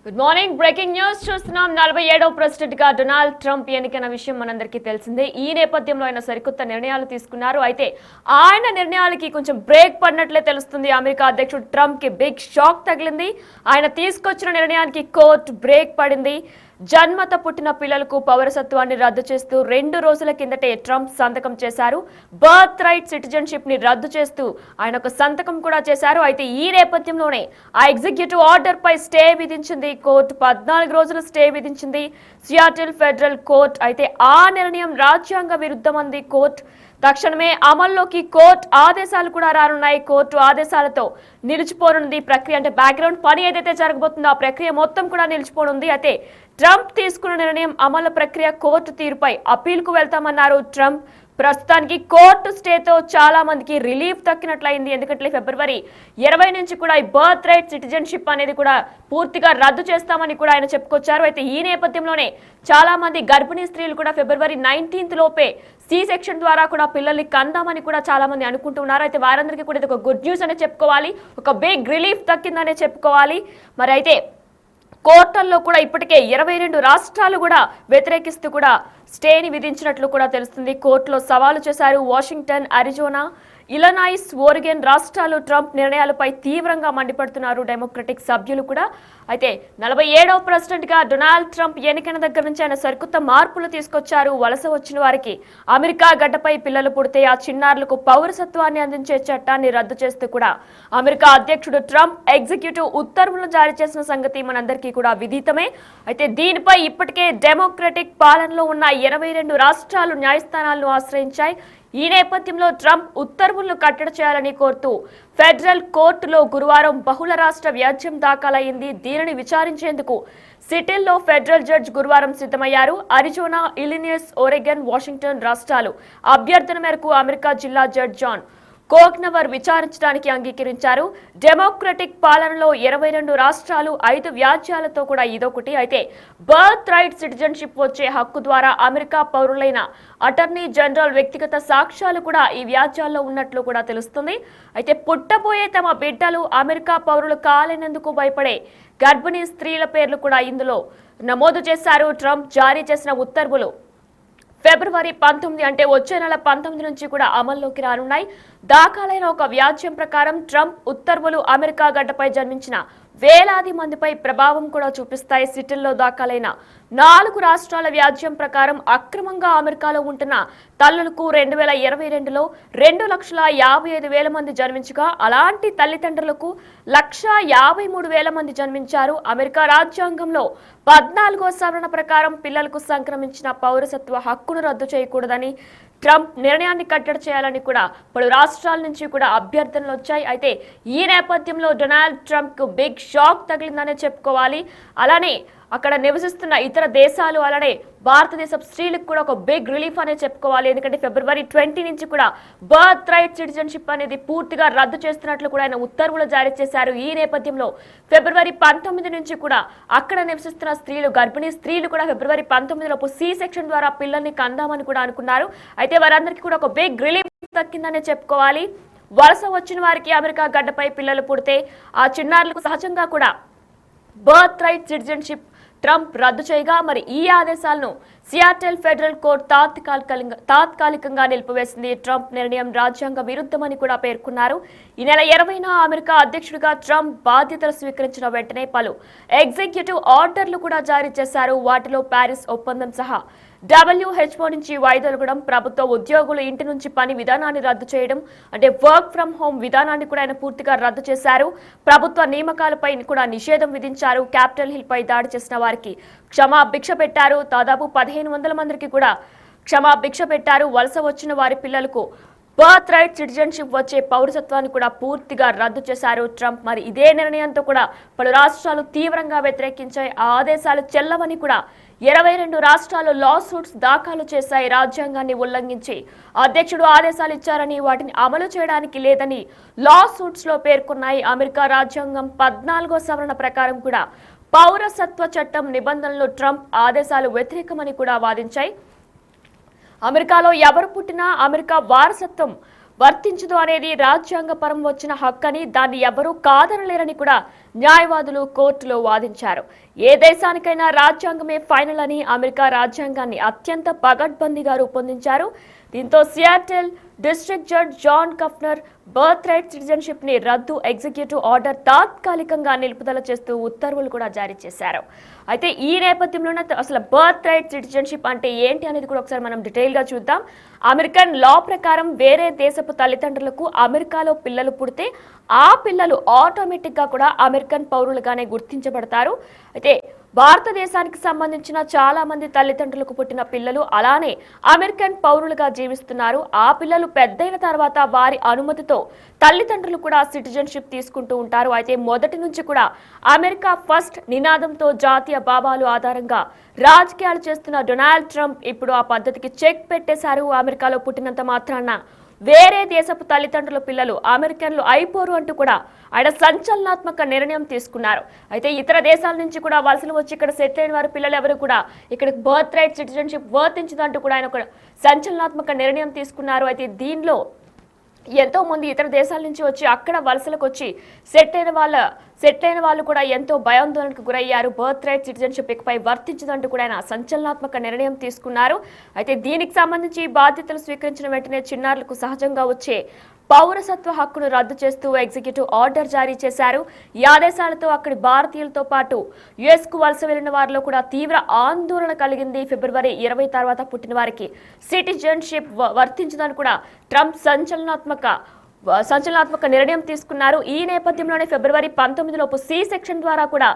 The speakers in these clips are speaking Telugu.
Good morning. బ్రేకింగ్ న్యూస్ చూస్తున్నాం. 47వ ప్రెసిడెంట్ గా డొనాల్డ్ ట్రంప్ ఎన్నికైన విషయం మనందరికీ తెలిసిందే. ఈ నేపథ్యంలో ఆయన సరికొత్త నిర్ణయాలు తీసుకున్నారు. అయితే ఆయన నిర్ణయాలకి కొంచెం బ్రేక్ పడినట్లే తెలుస్తుంది. అమెరికా అధ్యక్షుడు ట్రంప్ కి బిగ్ షాక్ తగిలింది. ఆయన తీసుకొచ్చిన నిర్ణయానికి కోర్టు బ్రేక్ పడింది. జన్మత పుట్టిన పిల్లలకు పౌరసత్వాన్ని రద్దు చేస్తూ 2 రోజుల కిందటే ట్రంప్ సంతకం చేశారు. బర్త్ రైట్ సిటిజన్షిప్ ని రద్దు చేస్తూ ఆయన ఒక సంతకం కూడా చేశారు. అయితే ఈ నేపథ్యంలోనే ఆ ఎగ్జిక్యూటివ్ ఆర్డర్ పై స్టే విధించింది కోర్టు. 14 రోజులు స్టే విధించింది సియాటిల్ ఫెడరల్ కోర్టు. అయితే ఆ నిర్ణయం రాజ్యాంగ విరుద్ధమంది కోర్టు. తక్షణమే అమల్లోకి కోర్టు ఆదేశాలు కూడా రానున్నాయి. కోర్టు ఆదేశాలతో నిలిచిపోనుంది ప్రక్రియ. అంటే బ్యాక్గ్రౌండ్ పని ఏదైతే జరగబోతుందో ఆ ప్రక్రియ మొత్తం కూడా నిలిచిపోనుంది. అయితే ట్రంప్ తీసుకున్న నిర్ణయం అమలు ప్రక్రియ కోర్టు తీరుపై అప్పీల్కు వెళ్తామన్నారు ట్రంప్. ప్రస్తుతానికి కోర్టు స్టేతో చాలా మందికి రిలీఫ్ దక్కినట్లయింది. ఎందుకంటే ఫిబ్రవరి 20 నుంచి కూడా ఈ బర్త్ రైట్ సిటిజన్షిప్ అనేది కూడా పూర్తిగా రద్దు చేస్తామని కూడా ఆయన చెప్పుకొచ్చారు. అయితే ఈ నేపథ్యంలోనే చాలా మంది గర్భిణీ స్త్రీలు కూడా ఫిబ్రవరి 19 లోపే సి సెక్షన్ ద్వారా కూడా పిల్లల్ని కందామని కూడా చాలా మంది అనుకుంటున్నారు. అయితే వారందరికీ కూడా ఇది ఒక గుడ్ న్యూస్ అనే చెప్పుకోవాలి, ఒక బిగ్ రిలీఫ్ దక్కిందనే చెప్పుకోవాలి. మరి అయితే కోర్టుల్లో కూడా ఇప్పటికే 22 రాష్ట్రాలు కూడా వ్యతిరేకిస్తూ కూడా స్టేని విధించినట్లు కూడా తెలుస్తుంది. కోర్టులో సవాలు చేశారు వాషింగ్టన్, అరిజోనా, ఇలనాయిస్, ఓరిగన్ రాష్ట్రాలు. ట్రంప్ నిర్ణయాలపై తీవ్రంగా మండిపడుతున్నారు డెమోక్రటిక్ సభ్యులు కూడా. అయితే 47వ ప్రెసిడెంట్ గా డొనాల్డ్ ట్రంప్ ఎన్నికైన దగ్గర నుంచి ఆయన సరికొత్త మార్పులు తీసుకొచ్చారు. వలస వచ్చిన వారికి అమెరికా గడ్డపై పిల్లలు పుడితే ఆ చిన్నారులకు పౌరసత్వాన్ని అందించే చట్టాన్ని రద్దు చేస్తూ కూడా అమెరికా అధ్యక్షుడు ట్రంప్ ఎగ్జిక్యూటివ్ ఉత్తర్వులు జారీ చేసిన సంగతి మనందరికీ కూడా విదితమే. అయితే దీనిపై ఇప్పటికే డెమోక్రటిక్ పాలనలో ఉన్న 22 రాష్ట్రాలు న్యాయస్థానాలను ఆశ్రయించాయి. ఈ నేపథ్యంలో ట్రంప్ ఉత్తర్వులను కట్టడి చేయాలని కోరుతూ ఫెడరల్ కోర్టులో గురువారం బహుళ రాష్ట్ర వ్యాజ్యం దాఖలైంది. దీనిని విచారించేందుకు సిటిల్లో ఫెడరల్ జడ్జి గురువారం సిద్ధమయ్యారు. అరిజోనా, ఇలినాయిస్, ఓరెగన్, వాషింగ్టన్ రాష్ట్రాలు అభ్యర్థన మేరకు అమెరికా జిల్లా జడ్జి జాన్ కోగ్నవర్ విచారించడానికి అంగీకరించారు. డెమోక్రటిక్ పాలనలో 22 రాష్ట్రాలు 5 వ్యాజ్యాలతో కూడా ఇదొకటి. అయితే బర్త్ రైట్ సిటిజన్షిప్ వచ్చే హక్కు ద్వారా అమెరికా పౌరులైన అటార్నీ జనరల్ వ్యక్తిగత సాక్ష్యాలు కూడా ఈ వ్యాజ్యాల్లో ఉన్నట్లు కూడా తెలుస్తుంది. అయితే పుట్టబోయే తమ బిడ్డలు అమెరికా పౌరులు కాలేనందుకు భయపడే గర్భిణీ స్త్రీల పేర్లు కూడా ఇందులో నమోదు చేశారు. ట్రంప్ జారీ చేసిన ఉత్తర్వులు ఫిబ్రవరి 19 అంటే వచ్చే నెల 19 నుంచి కూడా అమల్లోకి రానున్నాయి. దాఖలైన ఒక వ్యాజ్యం ప్రకారం ట్రంప్ ఉత్తర్వులు అమెరికా గడ్డపై జన్మించిన వేలాది మందిపై ప్రభావం కూడా చూపిస్తాయి. సిటిల్లో దాఖలైన 4 రాష్ట్రాల వ్యాజ్యం ప్రకారం అక్రమంగా అమెరికాలో ఉంటున్న తల్లులకు 2022లో 2,55,000 మంది జన్మించగా అలాంటి తల్లిదండ్రులకు 1,53,000 మంది జన్మించారు. అమెరికా రాజ్యాంగంలో 14వ సవరణ ప్రకారం పిల్లలకు సంక్రమించిన పౌరసత్వ హక్కును రద్దు చేయకూడదని ట్రంప్ నిర్ణయాన్ని కట్టడి చేయాలని కూడా పలు రాష్ట్రాల నుంచి కూడా అభ్యర్థనలు వచ్చాయి. అయితే ఈ నేపథ్యంలో డొనాల్డ్ ట్రంప్ కు బిగ్ షాక్ తగిలిందనే చెప్పుకోవాలి. అలానే అక్కడ నివసిస్తున్న ఇతర దేశాలు అలానే భారతదేశ స్త్రీలకు కూడా ఒక బిగ్ రిలీఫ్ అనే చెప్పుకోవాలి. ఎందుకంటే ఫిబ్రవరి 20 నుంచి కూడా బర్త్ రైట్ సిటిజన్షిప్ అనేది పూర్తిగా రద్దు చేస్తున్నట్లు కూడా ఆయన ఉత్తర్వులు జారీ చేశారు. ఈ నేపథ్యంలో ఫిబ్రవరి 19 నుంచి కూడా అక్కడ నివసిస్తున్న స్త్రీలు, గర్భిణీ స్త్రీలు కూడా ఫిబ్రవరి 19 లోపు సి సెక్షన్ ద్వారా పిల్లల్ని కందామని కూడా అనుకున్నారు. అయితే వారందరికీ కూడా ఒక బిగ్ రిలీఫ్ దక్కిందనే చెప్పుకోవాలి. వలస వచ్చిన వారికి అమెరికా గడ్డపై పిల్లలు పుడితే ఆ చిన్నారులకు సహజంగా కూడా బర్త్ రైట్ సిటిజన్షిప్ ట్రంప్ రద్దు చేయగా మరి ఈ ఆదేశాలను సియాటిల్ ఫెడరల్ కోర్టు తాత్కాలికంగా నిలిపివేసింది. ట్రంప్ నిర్ణయం రాజ్యాంగ విరుద్ధమని కూడా పేర్కొన్నారు. ఈ నెల 20న అమెరికా అధ్యక్షుడిగా ట్రంప్ బాధ్యతలు స్వీకరించిన వెంటనే పలు ఎగ్జిక్యూటివ్ ఆర్డర్లు కూడా జారీ చేశారు. వాటిలో ప్యారిస్ ఒప్పందం సహా WHO నుంచి వైదొలగడం, ప్రభుత్వ ఉద్యోగులు ఇంటి నుంచి పని విధానాన్ని రద్దు చేయడం, అంటే వర్క్ ఫ్రం హోమ్ విధానాన్ని కూడా ఆయన పూర్తిగా రద్దు చేశారు. ప్రభుత్వ నియామకాలపై కూడా నిషేధం విధించారు. క్యాపిటల్ హిల్ పై దాడి చేసిన వారికి క్షమాభిక్ష పెట్టారు. దాదాపు 1,500 మందికి కూడా క్షమాభిక్ష పెట్టారు. వలస వచ్చిన వారి పిల్లలకు బర్త్ రైట్ సిటిజన్షిప్ వచ్చే పౌరసత్వాన్ని కూడా పూర్తిగా రద్దు చేశారు ట్రంప్. మరి ఇదే నిర్ణయంతో కూడా పలు రాష్ట్రాలు తీవ్రంగా వ్యతిరేకించాయి. ఆ ఆదేశాలు చెల్లవని కూడా 22 రాష్ట్రాలు లా సూట్స్ దాఖలు చేశాయి. రాజ్యాంగాన్ని ఉల్లంఘించి అధ్యక్షుడు ఆదేశాలు ఇచ్చారని వాటిని అమలు చేయడానికి లేదని లా సూట్స్ లో పేర్కొన్నాయి. అమెరికా రాజ్యాంగం 14వ సవరణ ప్రకారం కూడా పౌరసత్వ చట్టం నిబంధనలు ట్రంప్ ఆదేశాలు వ్యతిరేకమని కూడా వాదించాయి. అమెరికాలో ఎవరు పుట్టినా అమెరికా వారసత్వం వర్తించదు అనేది రాజ్యాంగపరం వచ్చిన హక్కని, దాన్ని ఎవరూ కాదనలేరని కూడా న్యాయవాదులు కోర్టులో వాదించారు. ఏ దేశానికైనా రాజ్యాంగమే ఫైనల్ అని అమెరికా రాజ్యాంగాన్ని అత్యంత పగడ్బందీగా రూపొందించారు. దీంతో Seattle district judge John Coughenour birthright citizenship ని రద్దు ఎగ్జిక్యూటివ్ ఆర్డర్ తాత్కాలికంగా నిలుపుదల చేస్తూ ఉత్తర్వులు కూడా జారీ చేశారు. అయితే ఈ నేపథ్యంలోనే అసలు బర్త్ రైట్ సిటిజన్షిప్ అంటే ఏంటి అనేది కూడా ఒకసారి మనం డీటెయిల్ గా చూద్దాం. అమెరికన్ లా ప్రకారం వేరే దేశపు తల్లిదండ్రులకు అమెరికాలో పిల్లలు పుడితే ఆ పిల్లలు ఆటోమేటిక్ గా కూడా అమెరికన్ పౌరులుగానే గుర్తించబడతారు. అయితే భారతదేశానికి సంబంధించిన చాలా మంది తల్లిదండ్రులకు పుట్టిన పిల్లలు అలానే అమెరికన్ పౌరులుగా జీవిస్తున్నారు. ఆ పిల్లలు పెద్దయిన తర్వాత వారి అనుమతితో తల్లిదండ్రులు కూడా సిటిజన్షిప్ తీసుకుంటూ ఉంటారు. అయితే మొదటి నుంచి కూడా అమెరికా ఫస్ట్ నినాదంతో జాతీయ భావాలు ఆధారంగా రాజకీయాలు చేస్తున్న డొనాల్డ్ ట్రంప్ ఇప్పుడు ఆ పద్ధతికి చెక్ పెట్టేశారు. అమెరికాలో పుట్టినంత మాత్రాన వేరే దేశపు తల్లిదండ్రుల పిల్లలు అమెరికన్లు అయిపోరు అంటూ కూడా ఆయన సంచలనాత్మక నిర్ణయం తీసుకున్నారు. అయితే ఇతర దేశాల నుంచి కూడా వలసలు వచ్చి ఇక్కడ సెటిల్ అయిన వారి పిల్లలు ఎవరు కూడా ఇక్కడ బర్త్ రైట్ సిటిజన్షిప్ వర్తించదంటూ కూడా ఆయన ఒక సంచలనాత్మక నిర్ణయం తీసుకున్నారు. అయితే దీనిలో ఎంతో మంది ఇతర దేశాల నుంచి వచ్చి అక్కడ వలసలకు వచ్చి సెట్ అయిన వాళ్ళు కూడా ఎంతో భయాందోళనకు గురయ్యారు. బర్త్ రైట్ సిటిజన్షిప్ ఇకపై వర్తించదంటూ కూడా ఆయన సంచలనాత్మక నిర్ణయం తీసుకున్నారు. అయితే దీనికి సంబంధించి బాధ్యతలు స్వీకరించిన వెంటనే చిన్నారులకు సహజంగా వచ్చే పౌరసత్వ హక్కును రద్దు చేస్తూ ఎగ్జిక్యూటివ్ ఆర్డర్ జారీ చేశారు. ఈ ఆదేశాలతో అక్కడి భారతీయులతో పాటు యుఎస్ కు వలస వెళ్లిన వారిలో కూడా తీవ్ర ఆందోళన కలిగింది. ఫిబ్రవరి 20 తర్వాత పుట్టిన వారికి సిటిజన్షిప్ వర్తించదని కూడా ట్రంప్ సంచలనాత్మక నిర్ణయం తీసుకున్నారు. ఈ నేపథ్యంలోనే ఫిబ్రవరి 19 సి సెక్షన్ ద్వారా కూడా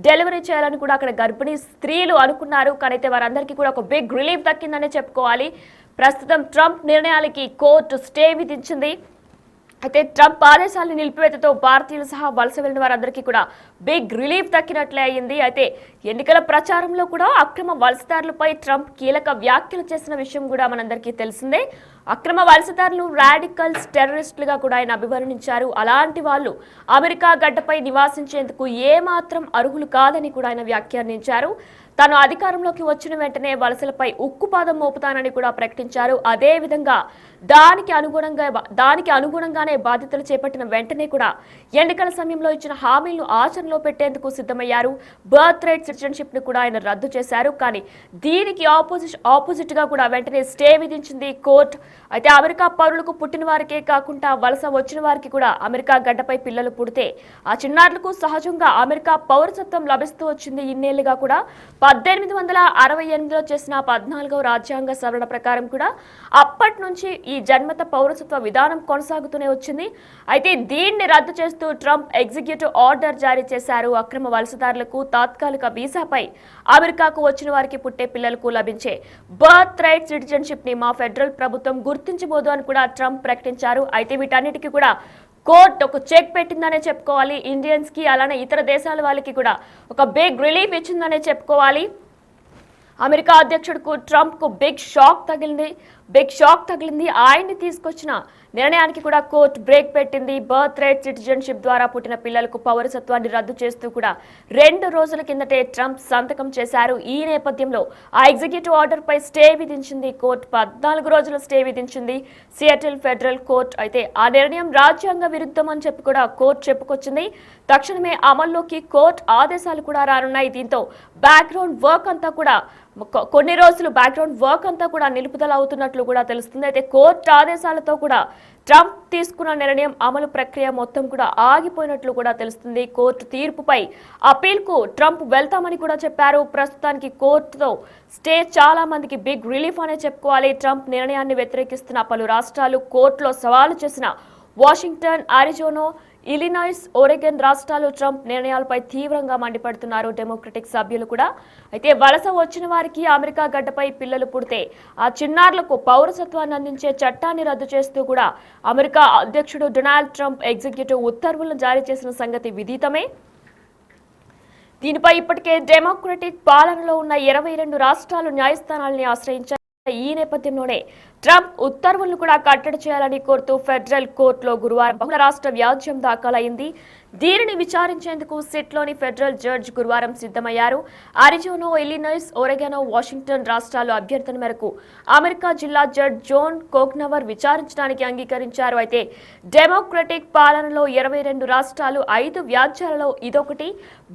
డెలివరీ చేయాలని కూడా అక్కడ గర్భిణీ స్త్రీలు అనుకున్నారు. కానీ అయితే వారందరికీ కూడా ఒక బిగ్ రిలీఫ్ దక్కిందనే చెప్పుకోవాలి. ప్రస్తుతం ట్రంప్ నిర్ణయాలకి కోర్టు స్టే విధించింది. అయితే ట్రంప్ ఆదేశాలను నిలిపివేతతో భారతీయులు సహా వలస వెళ్లిన వారందరికీ కూడా బిగ్ రిలీఫ్ దక్కినట్లే అయింది. అయితే ఎన్నికల ప్రచారంలో కూడా అక్రమ వలసదారులపై ట్రంప్ కీలక వ్యాఖ్యలు చేసిన విషయం కూడా మనందరికీ తెలిసిందే. అక్రమ వలసదారులు రాడికల్స్, టెర్రరిస్టులుగా కూడా ఆయన అభివర్ణించారు. అలాంటి వాళ్ళు అమెరికా గడ్డపై నివాసించేందుకు ఏమాత్రం అర్హులు కాదని కూడా ఆయన వ్యాఖ్యానించారు. తాను అధికారంలోకి వచ్చిన వెంటనే వలసలపై ఉక్కుపాదం మోపుతానని కూడా ప్రకటించారు. అదే విధంగా దానికి అనుగుణంగానే బాధ్యతలు చేపట్టిన వెంటనే కూడా ఎన్నికల సమయంలో ఇచ్చిన హామీలను ఆచరణలో పెట్టేందుకు సిద్ధమయ్యారు. బర్త్ రైట్ సిటిజన్షిప్ ను కూడా ఆయన రద్దు చేశారు. కానీ దీనికి ఆపోజిట్ గా కూడా వెంటనే స్టే విధించింది కోర్టు. అయితే అమెరికా పౌరులకు పుట్టిన వారికే కాకుండా వలస వచ్చిన వారికి కూడా అమెరికా గడ్డపై పిల్లలు పుడితే ఆ చిన్నారులకు సహజంగా అమెరికా పౌరసత్వం లభిస్తూ వచ్చింది. ఇన్నేళ్లుగా కూడా 1868లో చేసిన 14వ రాజ్యాంగ సవరణ ప్రకారం కూడా అప్పటి నుంచి ఈ జన్మత పౌరసత్వ విధానం కొనసాగుతూనే వచ్చింది. అయితే దీన్ని రద్దు చేస్తూ ట్రంప్ ఎగ్జిక్యూటివ్ ఆర్డర్ జారీ చేశారు. అక్రమ వలసదారులకు తాత్కాలిక వీసాపై అమెరికాకు వచ్చిన వారికి పుట్టే పిల్లలకు లభించే బర్త్ రైట్ సిటిజన్షిప్ ని మా ఫెడరల్ ప్రభుత్వం గుర్తించబోదు అని కూడా ట్రంప్ ప్రకటించారు. అయితే వీటన్నిటికీ కూడా కోర్టు ఒక చెక్ పెట్టిందనే చెప్పుకోవాలి. ఇండియన్స్ కి అలానే ఇతర దేశాల వాళ్ళకి కూడా ఒక బిగ్ రిలీఫ్ ఇచ్చిందనే చెప్పుకోవాలి. అమెరికా అధ్యక్షుడుకు ట్రంప్ కు బిగ్ షాక్ తగిలింది. ఆయన్ని తీసుకొచ్చిన నిర్ణయానికి కూడా కోర్టు బ్రేక్ పెట్టింది. బర్త్ రైట్ సిటిజన్షిప్ ద్వారా పుట్టిన పిల్లలకు పౌరసత్వాన్ని రద్దు చేస్తూ కూడా 2 రోజుల కిందటే ట్రంప్ సంతకం చేశారు. ఈ నేపథ్యంలో ఆ ఎగ్జిక్యూటివ్ ఆర్డర్ పై స్టే విధించింది కోర్టు. 14 రోజుల స్టే విధించింది సియాటిల్ ఫెడరల్ కోర్టు. అయితే ఆ నిర్ణయం రాజ్యాంగ విరుద్ధం అని చెప్పి కూడా కోర్టు చెప్పుకొచ్చింది. తక్షణమే అమల్లోకి కోర్టు ఆదేశాలు కూడా రానున్నాయి. దీంతో బ్యాక్గ్రౌండ్ వర్క్ అంతా కూడా కొన్ని రోజులు నిలుపుదల అవుతున్నట్లు కూడా తెలుస్తుంది. అయితే కోర్టు ఆదేశాలతో కూడా ట్రంప్ తీసుకున్న నిర్ణయం అమలు ప్రక్రియ మొత్తం కూడా ఆగిపోయినట్లు కూడా తెలుస్తుంది. కోర్టు తీర్పుపై అపీల్ కు ట్రంప్ వెళ్తామని కూడా చెప్పారు. ప్రస్తుతానికి కోర్టుతో స్టే చాలా మందికి బిగ్ రిలీఫ్ అనే చెప్పుకోవాలి. ట్రంప్ నిర్ణయాన్ని వ్యతిరేకిస్తున్న పలు రాష్ట్రాలు కోర్టులో సవాలు చేసిన వాషింగ్టన్, అరిజోనా, ఇలినాయిస్, ఒరెగన్ రాష్ట్రాలు ట్రంప్ నిర్ణయాలపై తీవ్రంగా మండిపడుతున్నారు. డెమోక్రటిక్ సభ్యులు కూడా. అయితే వలస వచ్చిన వారికి అమెరికా గడ్డపై పిల్లలు పుడితే ఆ చిన్నారులకు పౌరసత్వాన్ని అందించే చట్టాన్ని రద్దు చేస్తూ కూడా అమెరికా అధ్యక్షుడు డొనాల్డ్ ట్రంప్ ఎగ్జిక్యూటివ్ ఉత్తర్వులను జారీ చేసిన సంగతి విదితమే. దీనిపై ఇప్పటికే డెమోక్రటిక్ పాలనలో ఉన్న 22 రాష్ట్రాలు న్యాయస్థానాలని ఆశ్రయించాయి. ఈ నేపథ్యంలోనే ట్రంప్ ఉత్తర్వులను కూడా కట్టడి చేయాలని కోరుతూ ఫెడరల్ కోర్టులో గురువారం బహుళ రాష్ట్ర వ్యాజ్యం దాఖలైంది. దీనిని విచారించేందుకు సిట్లోని ఫెడరల్ జడ్జి గురువారం సిద్ధమయ్యారు. అరిజోనా, ఇలినాయిస్, ఒరెగానో, వాషింగ్టన్ రాష్ట్రాల అభ్యర్థన మేరకు అమెరికా జిల్లా జడ్జి జోన్ కోగ్నవర్ విచారించడానికి అంగీకరించారు. అయితే డెమోక్రటిక్ పాలనలో 22 రాష్ట్రాలు 5 వ్యాజ్యాలలో ఇదొకటి.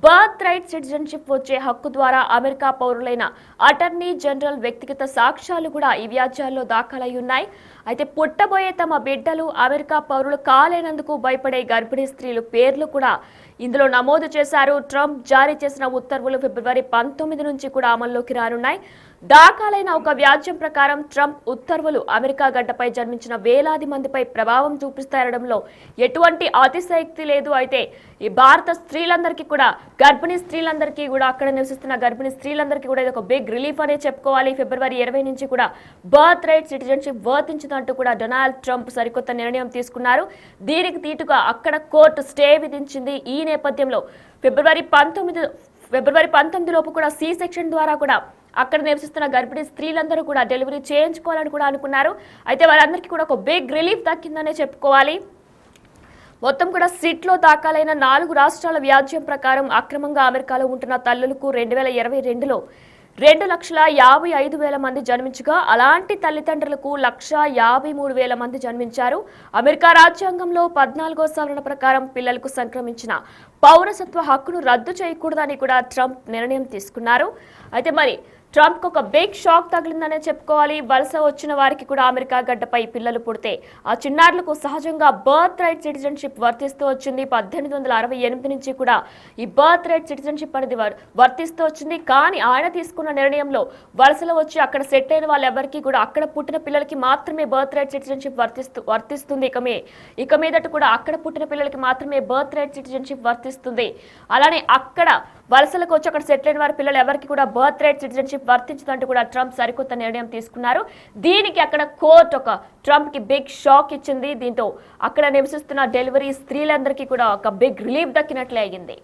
బర్త్ రైట్ సిటిజన్షిప్ వచ్చే హక్కు ద్వారా అమెరికా పౌరులైన అటార్నీ జనరల్ వ్యక్తిగత సాక్ష్యాలు కూడా ఈ వ్యాజ్యాల్లో దాఖలై ఉన్నాయి. అయితే పుట్టబోయే తమ బిడ్డలు అమెరికా పౌరులు కాలేనందుకు భయపడే గర్భిణీ స్త్రీలు పేర్లు కూడా ఇందులో నమోదు చేశారు. ట్రంప్ జారీ చేసిన ఉత్తర్వులు ఫిబ్రవరి 19 నుంచి కూడా అమల్లోకి రానున్నాయి. దాఖలైన ఒక వ్యాజ్యం ప్రకారం ట్రంప్ ఉత్తర్వులు అమెరికా గడ్డపై జన్మించిన వేలాది మందిపై ప్రభావం చూపిస్తారనడంలో ఎటువంటి అతిశయోక్తి లేదు. అయితే ఈ భారత స్త్రీలందరికీ కూడా, గర్భిణీ స్త్రీలందరికీ కూడా, అక్కడ నివసిస్తున్న గర్భిణీ స్త్రీలందరికీ కూడా ఇది ఒక బిగ్ రిలీఫ్ అనే చెప్పుకోవాలి. ఫిబ్రవరి 20 నుంచి కూడా బర్త్ రైట్ సిటిజన్షిప్ వర్తించదంటూ కూడా డొనాల్డ్ ట్రంప్ సరికొత్త నిర్ణయం తీసుకున్నారు. దీనికి తీటుగా అక్కడ కోర్టు స్టే విధించింది. ఈ నేపథ్యంలో ఫిబ్రవరి 19 లోపు కూడా సి సెక్షన్ ద్వారా కూడా అక్కడ నివసిస్తున్న గర్భిణీ స్త్రీలందరూ కూడా డెలివరీ చేయించుకోవాలని కూడా అనుకున్నారు. అయితే వారందరికీ కూడా ఒక బిగ్ రిలీఫ్ దక్కిందనే చెప్పుకోవాలి. మొత్తం కూడా సిట్లో దాఖలైన 4 రాష్ట్రాల వ్యాజ్యం ప్రకారం అక్రమంగా అమెరికాలో ఉంటున్న తల్లులకు 2022లో 2,55,000 మంది జన్మించగా అలాంటి తల్లిదండ్రులకు 1,53,000 మంది జన్మించారు. అమెరికా రాజ్యాంగంలో 14వ సవరణ ప్రకారం పిల్లలకు సంక్రమించిన పౌరసత్వ హక్కును రద్దు చేయకూడదని కూడా ట్రంప్ నిర్ణయం తీసుకున్నారు. అయితే మరి ట్రంప్కి ఒక బిగ్ షాక్ తగిలిందనే చెప్పుకోవాలి. వలస వచ్చిన వారికి కూడా అమెరికా గడ్డపై పిల్లలు పుడితే ఆ చిన్నారులకు సహజంగా బర్త్ రైట్ సిటిజన్షిప్ వర్తిస్తూ వచ్చింది. 1868 నుంచి కూడా ఈ బర్త్ రైట్ సిటిజన్షిప్ అనేది వర్తిస్తూ వచ్చింది. కానీ ఆయన తీసుకున్న నిర్ణయంలో వలసలో వచ్చి అక్కడ సెట్ అయిన వాళ్ళెవరికి కూడా అక్కడ పుట్టిన పిల్లలకి మాత్రమే బర్త్ రైట్ సిటిజన్షిప్ వర్తిస్తుంది. ఇక మీదట కూడా అక్కడ పుట్టిన పిల్లలకి మాత్రమే బర్త్ రైట్ సిటిజన్షిప్ వర్తిస్తుంది. అలానే అక్కడ వలసలకు వచ్చి అక్కడ సెటిల్ అయిన వారి పిల్లలు ఎవరికి కూడా బర్త్ రైట్ సిటిజన్షిప్ వర్తించదంటూ కూడా ట్రంప్ సరికొత్త నిర్ణయం తీసుకున్నారు. దీనికి అక్కడ కోర్టు ఒక ట్రంప్ కి బిగ్ షాక్ ఇచ్చింది. దీంతో అక్కడ నివసిస్తున్న డెలివరీ స్త్రీలందరికీ కూడా ఒక బిగ్ రిలీఫ్ దక్కినట్లే అయ్యింది.